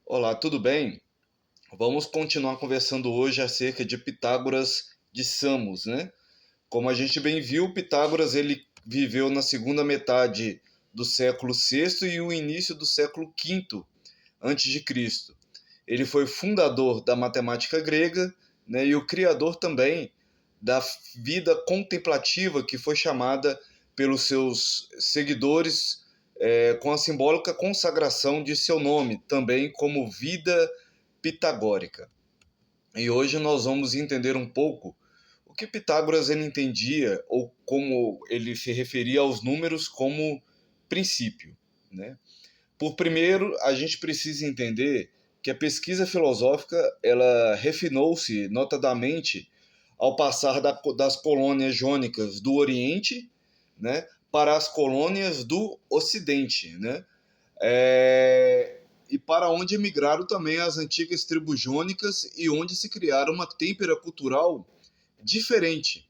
Olá, tudo bem? Vamos continuar conversando hoje acerca de Pitágoras de Samos, né? Como a gente bem viu, Pitágoras ele viveu na segunda metade do século VI e o início do século V antes de Cristo. Ele foi fundador da matemática grega, né, e o criador também da vida contemplativa que foi chamada pelos seus seguidores com a simbólica consagração de seu nome, também como vida pitagórica. E hoje nós vamos entender um pouco o que Pitágoras ele entendia ou como ele se referia aos números como princípio, né? Por primeiro, a gente precisa entender que a pesquisa filosófica ela refinou-se notadamente ao passar das colônias jônicas do Oriente, né, para as colônias do Ocidente, né? E para onde emigraram também as antigas tribos jônicas e onde se criaram uma têmpera cultural diferente.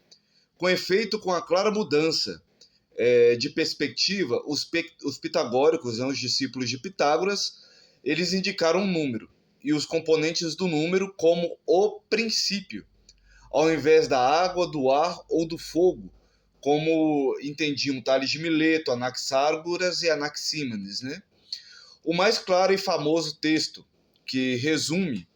Com efeito, com a clara mudança de perspectiva, os pitagóricos, né, os discípulos de Pitágoras, eles indicaram um número e os componentes do número como o princípio, ao invés da água, do ar ou do fogo, como entendiam Tales de Mileto, Anaxágoras e Anaxímenes, né? O mais claro e famoso texto que resume,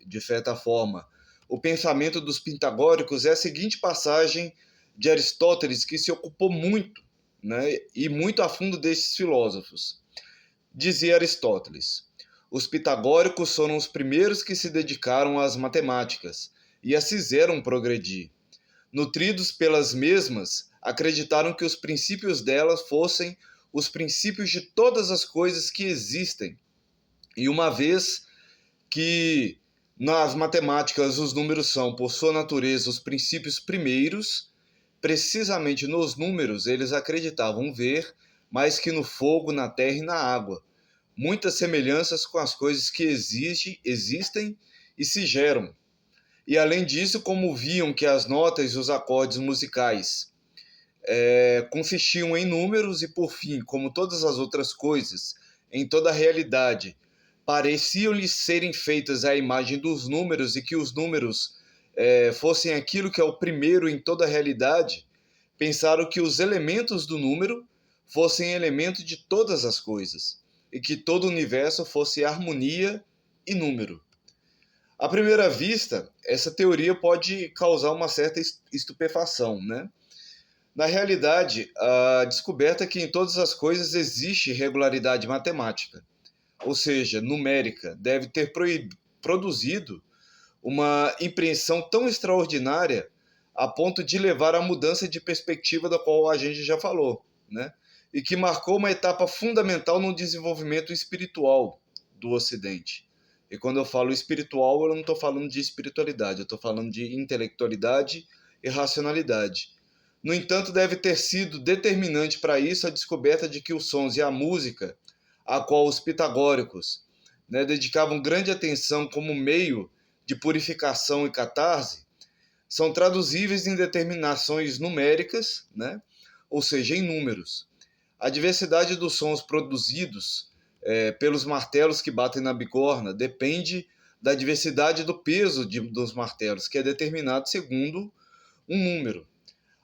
de certa forma, o pensamento dos pitagóricos é a seguinte passagem de Aristóteles, que se ocupou muito, né, e muito a fundo desses filósofos. Dizia Aristóteles: os pitagóricos foram os primeiros que se dedicaram às matemáticas e as fizeram progredir. Nutridos pelas mesmas, acreditaram que os princípios delas fossem os princípios de todas as coisas que existem. E uma vez que nas matemáticas os números são, por sua natureza, os princípios primeiros, precisamente nos números eles acreditavam ver, mais que no fogo, na terra e na água, muitas semelhanças com as coisas que existem e se geram. E além disso, como viam que as notas e os acordes musicais consistiam em números e, por fim, como todas as outras coisas, em toda a realidade, pareciam-lhes serem feitas à imagem dos números e que os números fossem aquilo que é o primeiro em toda a realidade, pensaram que os elementos do número fossem elementos de todas as coisas e que todo o universo fosse harmonia e número. À primeira vista, essa teoria pode causar uma certa estupefação, né? Na realidade, a descoberta é que em todas as coisas existe regularidade matemática, ou seja, numérica, deve ter produzido uma impressão tão extraordinária a ponto de levar à mudança de perspectiva da qual a gente já falou, né? E que marcou uma etapa fundamental no desenvolvimento espiritual do Ocidente. E quando eu falo espiritual, eu não estou falando de espiritualidade, eu estou falando de intelectualidade e racionalidade. No entanto, deve ter sido determinante para isso a descoberta de que os sons e a música, a qual os pitagóricos, né, dedicavam grande atenção como meio de purificação e catarse, são traduzíveis em determinações numéricas, né, ou seja, em números. A diversidade dos sons produzidos pelos martelos que batem na bigorna depende da diversidade do peso dos martelos, que é determinado segundo um número.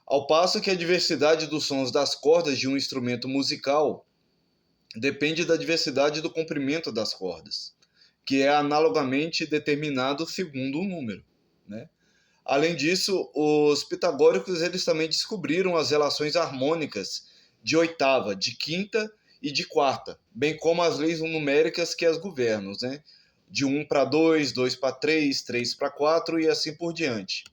Ao passo que a diversidade dos sons das cordas de um instrumento musical depende da diversidade do comprimento das cordas, que é analogamente determinado segundo um número, né? Além disso, os pitagóricos eles também descobriram as relações harmônicas de oitava, de quinta e de quarta, bem como as leis numéricas que as governam, né? De 1 para 2, 2 para 3, 3 para 4 e assim por diante.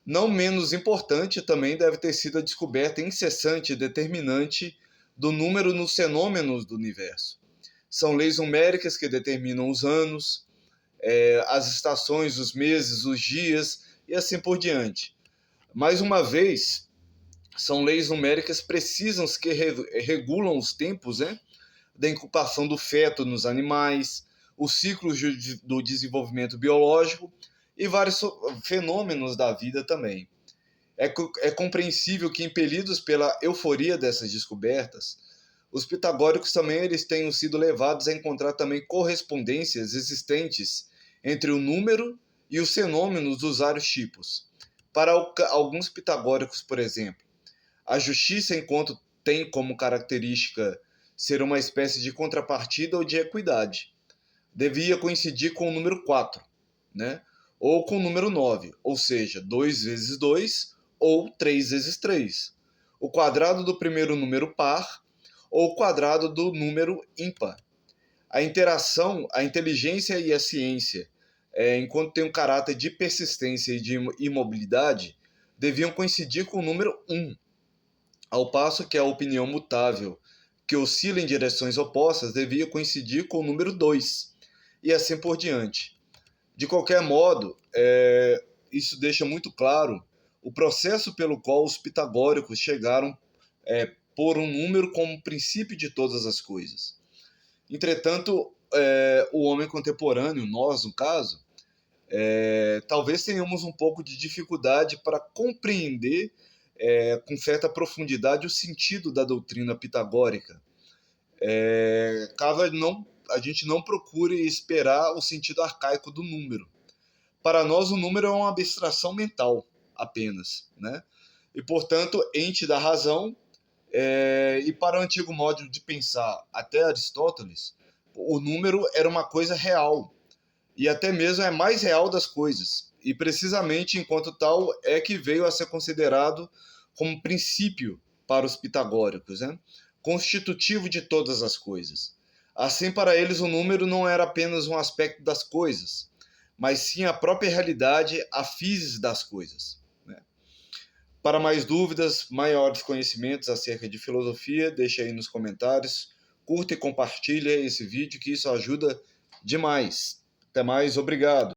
Não menos importante também deve ter sido a descoberta incessante e determinante do número nos fenômenos do universo. São leis numéricas que determinam os anos, as estações, os meses, os dias e assim por diante. Mais uma vez, são leis numéricas precisas que regulam os tempos, né, da incubação do feto nos animais, os ciclos do desenvolvimento biológico e vários fenômenos da vida também. É compreensível que, impelidos pela euforia dessas descobertas, os pitagóricos também eles têm sido levados a encontrar também correspondências existentes entre o número e os fenômenos dos vários tipos. Para alguns pitagóricos, por exemplo, a justiça, enquanto tem como característica ser uma espécie de contrapartida ou de equidade, devia coincidir com o número 4, né? Ou com o número 9, ou seja, 2 vezes 2 ou 3 vezes 3. O quadrado do primeiro número par ou o quadrado do número ímpar. A interação, a inteligência e a ciência, enquanto tem um caráter de persistência e de imobilidade, deviam coincidir com o número 1, ao passo que a opinião mutável, que oscila em direções opostas, devia coincidir com o número 2, e assim por diante. De qualquer modo, isso deixa muito claro o processo pelo qual os pitagóricos chegaram por um número como princípio de todas as coisas. Entretanto, o homem contemporâneo, nós no caso, talvez tenhamos um pouco de dificuldade para compreender com certa profundidade o sentido da doutrina pitagórica. Caso a gente não procure esperar o sentido arcaico do número. Para nós, o número é uma abstração mental apenas, né? E, portanto, ente da razão. E para o antigo modo de pensar, até Aristóteles, o número era uma coisa real, e até mesmo é mais real das coisas. E precisamente enquanto tal é que veio a ser considerado como princípio para os pitagóricos, né? Constitutivo de todas as coisas. Assim, para eles, o número não era apenas um aspecto das coisas, mas sim a própria realidade, a physis das coisas. Para mais dúvidas, maiores conhecimentos acerca de filosofia, deixe aí nos comentários. Curta e compartilha esse vídeo, que isso ajuda demais. Até mais, obrigado.